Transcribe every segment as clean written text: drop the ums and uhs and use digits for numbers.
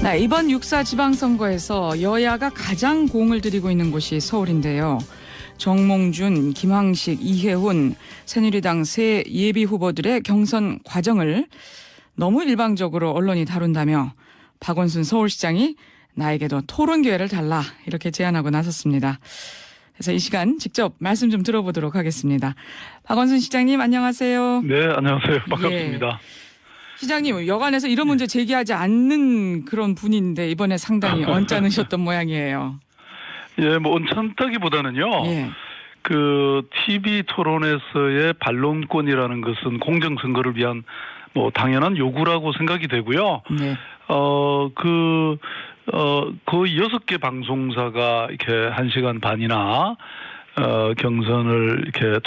네, 이번 6.4 지방선거에서 여야가 가장 공을 들이고 있는 곳이 서울인데요. 정몽준, 김황식, 이혜훈, 새누리당 세 예비 후보들의 경선 과정을 너무 일방적으로 언론이 다룬다며 박원순 서울시장이 나에게도 토론 기회를 달라 이렇게 제안하고 나섰습니다. 그래서 이 시간 직접 말씀 좀 들어보도록 하겠습니다. 박원순 시장님 안녕하세요. 네, 안녕하세요. 반갑습니다. 예. 시장님, 여간에서 이런 문제 제기하지 않는 그런 분인데 이번에 상당히 언짢으셨던 모양이에요. 예, 뭐 언짢다기보다는요. 예. 그 TV 토론에서의 반론권이라는 것은 공정선거를 위한 뭐 당연한 요구라고 생각이 되고요. 네. 거의 6개 방송사가 이렇게 1시간 반이나 경선을 이렇게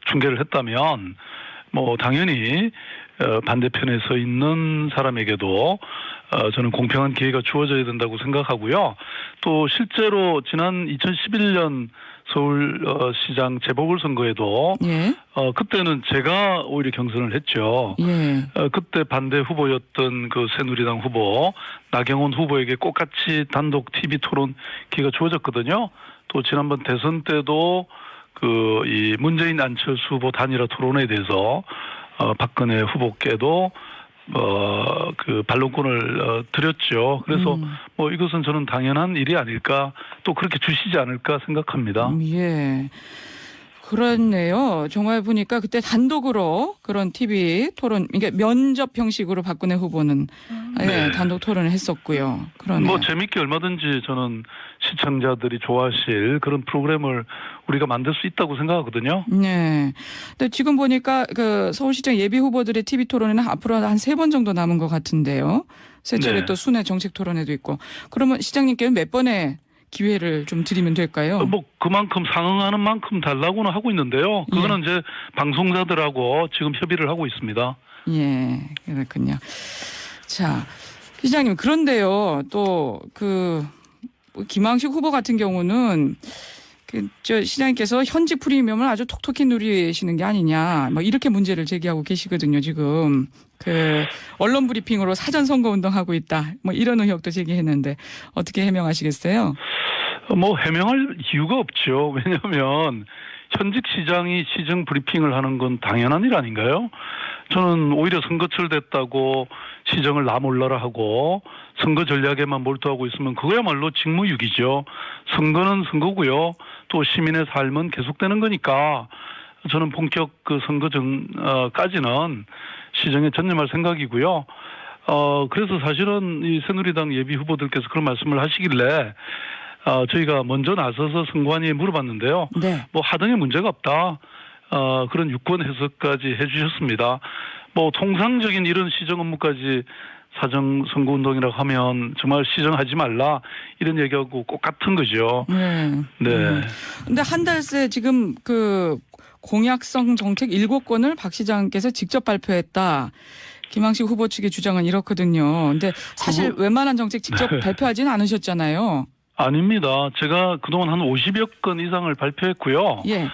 중계를 했다면 뭐 당연히 반대편에 서 있는 사람에게도 저는 공평한 기회가 주어져야 된다고 생각하고요. 또 실제로 지난 2011년 서울시장 재보궐선거에도 예. 그때는 제가 오히려 경선을 했죠. 예. 그때 반대 후보였던 그 새누리당 후보 나경원 후보에게 똑같이 단독 TV 토론 기회가 주어졌거든요. 또 지난번 대선 때도 이 문재인 안철수 후보 단일화 토론에 대해서 박근혜 후보께도 그 반론권을 드렸죠. 그래서 뭐 이것은 저는 당연한 일이 아닐까, 또 그렇게 주시지 않을까 생각합니다. 예. 그렇네요. 정말 보니까 그때 단독으로 그런 TV 토론, 이게 면접 형식으로 박근혜 후보는 네. 예, 단독 토론을 했었고요. 그러네요. 뭐 재밌게 얼마든지 저는 시청자들이 좋아하실 그런 프로그램을 우리가 만들 수 있다고 생각하거든요. 네. 근데 지금 보니까 그 서울시장 예비 후보들의 TV 토론에는 앞으로 한 3번 정도 남은 것 같은데요. 세 차례 네. 또 순회 정책 토론회도 있고. 그러면 시장님께는 몇 번의 기회를 좀 드리면 될까요? 뭐 그만큼 상응하는 만큼 달라고는 하고 있는데요. 그거는 이제 방송사들하고 지금 협의를 하고 있습니다. 예, 그렇군요. 자, 시장님, 그런데요, 또 김황식 후보 같은 경우는 시장님께서 현직 프리미엄을 아주 톡톡히 누리시는 게 아니냐, 뭐 이렇게 문제를 제기하고 계시거든요, 지금. 언론 브리핑으로 사전 선거 운동하고 있다, 뭐 이런 의혹도 제기했는데 어떻게 해명하시겠어요? 뭐 해명할 이유가 없죠. 왜냐하면 현직 시장이 시정 브리핑을 하는 건 당연한 일 아닌가요? 저는 오히려 선거철 됐다고 시정을 나 몰라라 하고 선거 전략에만 몰두하고 있으면 그거야말로 직무유기죠. 선거는 선거고요. 또 시민의 삶은 계속되는 거니까 저는 본격 그 선거 전까지는 시정에 전념할 생각이고요. 그래서 사실은 이 새누리당 예비 후보들께서 그런 말씀을 하시길래 저희가 먼저 나서서 선관위에 물어봤는데요. 네. 뭐 하등에 문제가 없다. 그런 유권 해석까지 해주셨습니다. 뭐 통상적인 이런 시정 업무까지 사정 선거운동이라고 하면 정말 시정하지 말라 이런 얘기하고 똑같은 거죠. 네. 네. 근데 한 달 새 지금 공약성 정책 7건을 박 시장께서 직접 발표했다. 김황식 후보 측의 주장은 이렇거든요. 근데 사실 웬만한 정책 직접 발표하지는 않으셨잖아요. 아닙니다. 제가 그동안 한 50여 건 이상을 발표했고요. 예.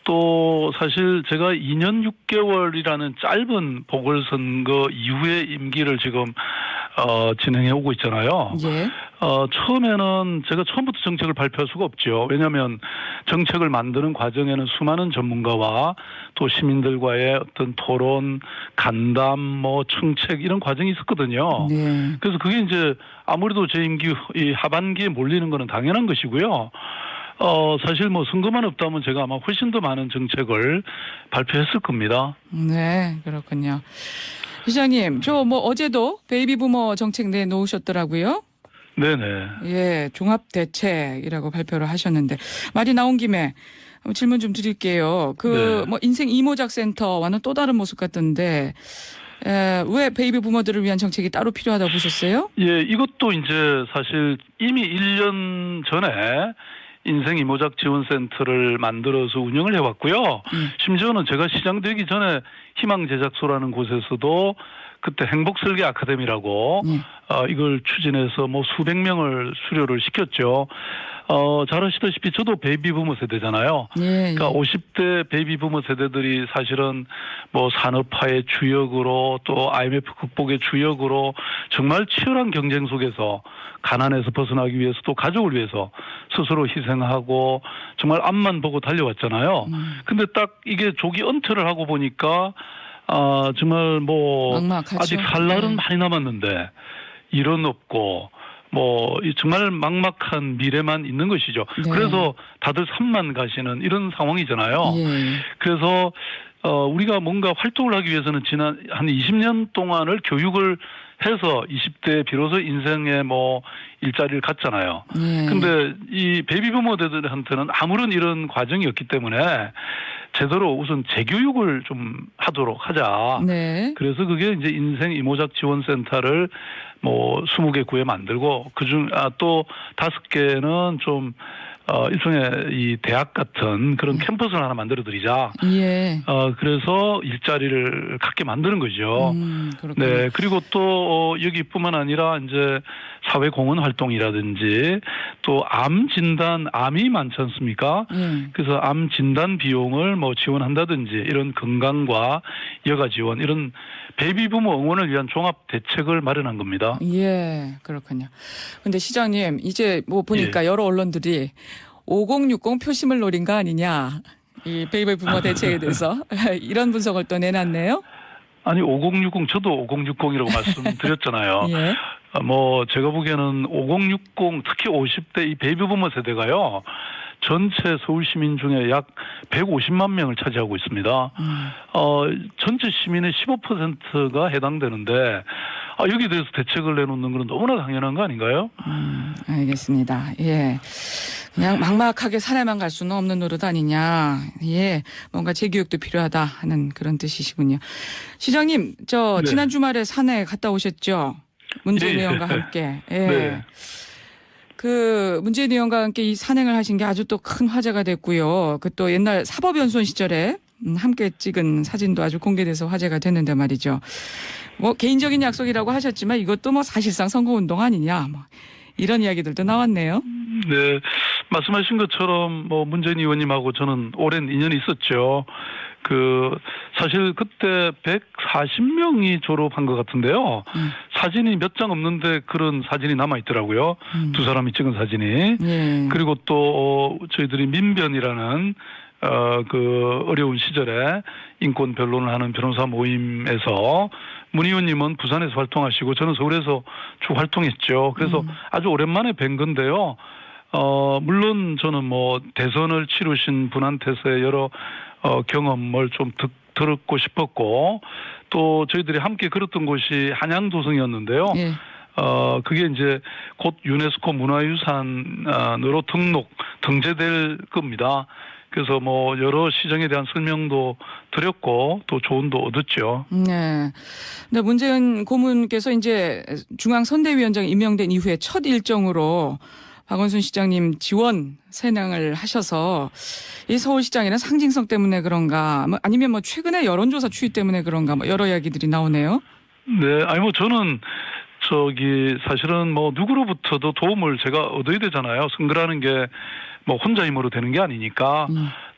또 사실 제가 2년 6개월이라는 짧은 보궐선거 이후의 임기를 지금 진행해 오고 있잖아요. 예. 처음에는 제가 처음부터 정책을 발표할 수가 없죠. 왜냐하면 정책을 만드는 과정에는 수많은 전문가와 또 시민들과의 어떤 토론, 간담, 청책 이런 과정이 있었거든요. 네. 그래서 그게 이제 아무래도 제 임기 이 하반기에 몰리는 거는 당연한 것이고요. 사실 선거만 없다면 제가 아마 훨씬 더 많은 정책을 발표했을 겁니다. 네, 그렇군요. 시장님, 어제도 베이비 부머 정책 내놓으셨더라고요. 네네. 예, 종합대책이라고 발표를 하셨는데 말이 나온 김에 질문 좀 드릴게요. 네. 인생 이모작 센터와는 또 다른 모습 같던데 왜 베이비 부머들을 위한 정책이 따로 필요하다고 보셨어요? 예, 이것도 이제 사실 이미 1년 전에 인생 이모작 지원센터를 만들어서 운영을 해왔고요. 심지어는 제가 시장 되기 전에 희망제작소라는 곳에서도 그때 행복설계 아카데미라고 이걸 추진해서 수백 명을 수료를 시켰죠. 잘 아시다시피 저도 베이비부머 세대잖아요. 예, 그러니까 50대 베이비부머 세대들이 사실은 뭐 산업화의 주역으로 또 IMF 극복의 주역으로 정말 치열한 경쟁 속에서 가난에서 벗어나기 위해서 또 가족을 위해서 스스로 희생하고 정말 앞만 보고 달려왔잖아요. 근데 딱 이게 조기 은퇴를 하고 보니까 정말 뭐 막막하죠. 아직 살 날은 네. 많이 남았는데 일은 없고 뭐 정말 막막한 미래만 있는 것이죠. 네. 그래서 다들 산만 가시는 이런 상황이잖아요. 예. 그래서 우리가 뭔가 활동을 하기 위해서는 지난 한 20년 동안을 교육을 해서 20대에 비로소 인생에 뭐 일자리를 갖잖아요. 예. 근데 이 베이비부머들한테는 아무런 이런 과정이 없기 때문에 제대로 우선 재교육을 좀 하도록 하자. 네. 그래서 그게 이제 인생 이모작 지원센터를 뭐 20개 구에 만들고 그중 또 5개는 좀 일종의 이 대학 같은 그런 캠퍼스를 하나 만들어 드리자. 예. 그래서 일자리를 갖게 만드는 거죠. 그렇군요. 네. 그리고 또 여기뿐만 아니라 이제 사회 공헌 활동이라든지 또 암 진단, 암이 많지 않습니까? 예. 그래서 암 진단 비용을 뭐 지원한다든지 이런 건강과 여가 지원 이런 베이비부머 응원을 위한 종합 대책을 마련한 겁니다. 예, 그렇군요. 근데 시장님, 이제 뭐 보니까 예. 여러 언론들이 5060 표심을 노린 거 아니냐. 이 베이비부머 대책에 대해서 이런 분석을 또 내놨네요. 아니 5060 저도 5060이라고 말씀드렸잖아요. 예. 뭐 제가 보기에는 5060 특히 50대 이 베이비부머 세대가요. 전체 서울 시민 중에 약 150만 명을 차지하고 있습니다. 전체 시민의 15%가 해당되는데 여기에 대해서 대책을 내놓는 건 너무나 당연한 거 아닌가요? 알겠습니다. 예. 그냥 막막하게 산에만 갈 수는 없는 노릇 아니냐. 예. 뭔가 재교육도 필요하다 하는 그런 뜻이시군요. 시장님, 네. 지난 주말에 산에 갔다 오셨죠? 문재인 의원과 함께. 예. 네. 그 문재인 의원과 함께 이 산행을 하신 게 아주 또 큰 화제가 됐고요. 그 또 옛날 사법연수원 시절에 함께 찍은 사진도 아주 공개돼서 화제가 됐는데 말이죠. 뭐 개인적인 약속이라고 하셨지만 이것도 뭐 사실상 선거운동 아니냐. 뭐 이런 이야기들도 나왔네요. 네. 말씀하신 것처럼 뭐 문재인 의원님하고 저는 오랜 인연이 있었죠. 사실 그때 140명이 졸업한 것 같은데요. 사진이 몇 장 없는데 그런 사진이 남아있더라고요. 두 사람이 찍은 사진이. 예. 그리고 또 저희들이 민변이라는 어려운 시절에 인권 변론을 하는 변호사 모임에서 문 의원님은 부산에서 활동하시고 저는 서울에서 쭉 활동했죠. 그래서 아주 오랜만에 뵌 건데요. 물론 저는 뭐 대선을 치르신 분한테서의 여러 경험을 좀 들었고 싶었고 또 저희들이 함께 걸었던 곳이 한양도성이었는데요. 예. 그게 이제 곧 유네스코 문화유산으로 등재될 겁니다. 그래서 뭐 여러 시정에 대한 설명도 드렸고 또 조언도 얻었죠. 네. 근데 문재인 고문께서 이제 중앙선대위원장 임명된 이후에 첫 일정으로 박원순 시장님 지원 세낭을 하셔서 이 서울시장에는 상징성 때문에 그런가 아니면 뭐 최근에 여론조사 추이 때문에 그런가 뭐 여러 이야기들이 나오네요. 네. 아니 뭐 저는 사실은 뭐 누구로부터도 도움을 제가 얻어야 되잖아요. 선거라는 게 뭐 혼자 힘으로 되는 게 아니니까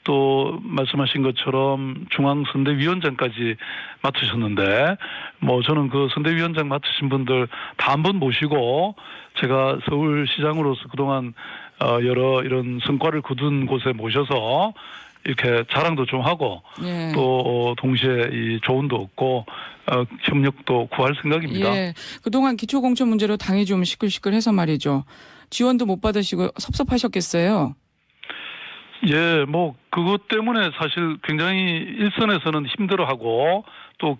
또 말씀하신 것처럼 중앙선대위원장까지 맡으셨는데 뭐 저는 그 선대위원장 맡으신 분들 다 한번 모시고 제가 서울시장으로서 그동안 여러 이런 성과를 거둔 곳에 모셔서 이렇게 자랑도 좀 하고 예. 또 동시에 이 조언도 얻고 협력도 구할 생각입니다. 예. 그동안 기초공천 문제로 당이 좀 시끌시끌해서 말이죠. 지원도 못 받으시고 섭섭하셨겠어요. 예, 뭐 그것 때문에 사실 굉장히 일선에서는 힘들어하고 또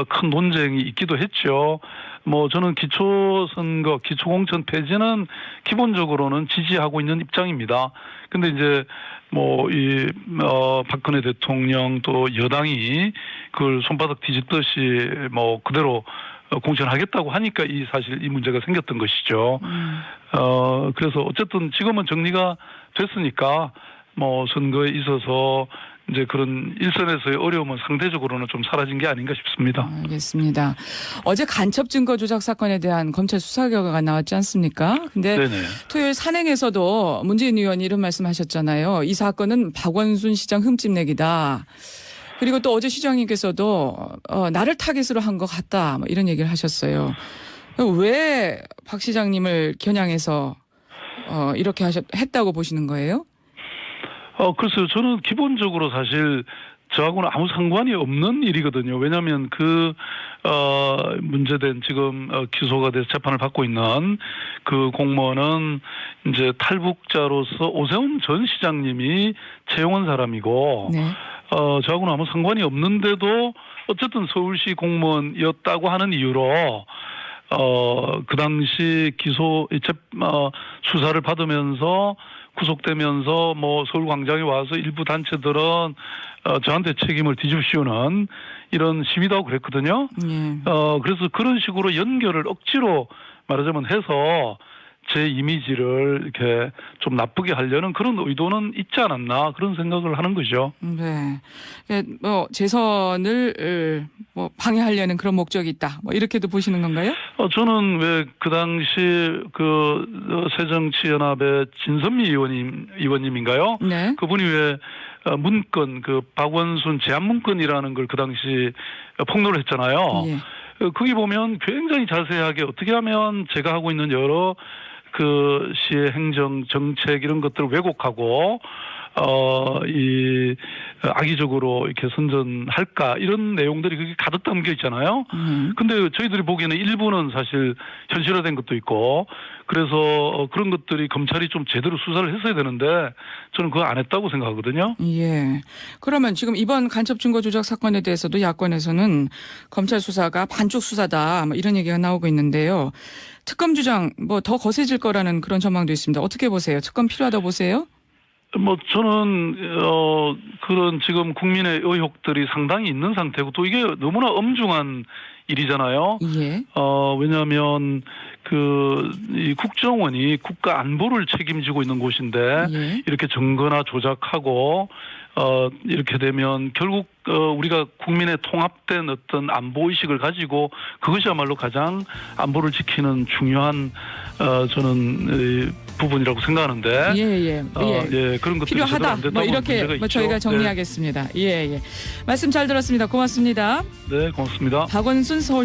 큰 논쟁이 있기도 했죠. 뭐 저는 기초선거, 기초공천 폐지는 기본적으로는 지지하고 있는 입장입니다. 근데 이제 뭐 박근혜 대통령 또 여당이 그걸 손바닥 뒤집듯이 뭐 그대로 공천하겠다고 하니까 사실 이 문제가 생겼던 것이죠. 그래서 어쨌든 지금은 정리가 됐으니까 뭐 선거에 있어서 이제 그런 일선에서의 어려움은 상대적으로는 좀 사라진 게 아닌가 싶습니다. 알겠습니다. 어제 간첩 증거 조작 사건에 대한 검찰 수사 결과가 나왔지 않습니까? 근데 네네. 토요일 산행에서도 문재인 의원이 이런 말씀하셨잖아요. 이 사건은 박원순 시장 흠집내기다. 그리고 또 어제 시장님께서도 나를 타깃으로 한 것 같다. 뭐 이런 얘기를 하셨어요. 왜 박 시장님을 겨냥해서 이렇게 했다고 보시는 거예요? 글쎄요. 저는 기본적으로 사실 저하고는 아무 상관이 없는 일이거든요. 왜냐하면 문제된 지금 기소가 돼서 재판을 받고 있는 그 공무원은 이제 탈북자로서 오세훈 전 시장님이 채용한 사람이고, 네. 저하고는 아무 상관이 없는데도 어쨌든 서울시 공무원이었다고 하는 이유로 그 당시 수사를 받으면서 구속되면서 뭐 서울광장에 와서 일부 단체들은 저한테 책임을 뒤집으시는 이런 시위도 하고 그랬거든요. 예. 그래서 그런 식으로 연결을 억지로 말하자면 해서 제 이미지를 이렇게 좀 나쁘게 하려는 그런 의도는 있지 않았나 그런 생각을 하는 거죠. 네. 뭐 재선을 뭐 방해하려는 그런 목적이 있다. 뭐 이렇게도 보시는 건가요? 저는 왜 그 당시 새정치연합의 진선미 의원님인가요? 네. 그분이 왜 문건 박원순 제안 문건이라는 걸 그 당시 폭로를 했잖아요. 예. 거기 보면 굉장히 자세하게 어떻게 하면 제가 하고 있는 여러 그 시의 행정 정책 이런 것들을 왜곡하고 악의적으로 이렇게 선전할까 이런 내용들이 그게 가득 담겨 있잖아요. 근데 저희들이 보기에는 일부는 사실 현실화된 것도 있고 그래서 그런 것들이 검찰이 좀 제대로 수사를 했어야 되는데 저는 그거 안 했다고 생각하거든요. 예. 그러면 지금 이번 간첩 증거 조작 사건에 대해서도 야권에서는 검찰 수사가 반쪽 수사다 뭐 이런 얘기가 나오고 있는데요. 특검 주장 뭐 더 거세질 거라는 그런 전망도 있습니다. 어떻게 보세요? 특검 필요하다고 보세요? 뭐 저는 그런 지금 국민의 의혹들이 상당히 있는 상태고 또 이게 너무나 엄중한 일이잖아요. 예. 왜냐하면 이 국정원이 국가 안보를 책임지고 있는 곳인데 예. 이렇게 증거나 조작하고 이렇게 되면 결국 우리가 국민의 통합된 어떤 안보 의식을 가지고 그것이야말로 가장 안보를 지키는 중요한 저는 부분이라고 생각하는데 예, 그런 것들이 필요하다. 뭐 이렇게 뭐 저희가 정리하겠습니다. 예. 말씀 잘 들었습니다. 고맙습니다. 네, 고맙습니다. 박원순 서울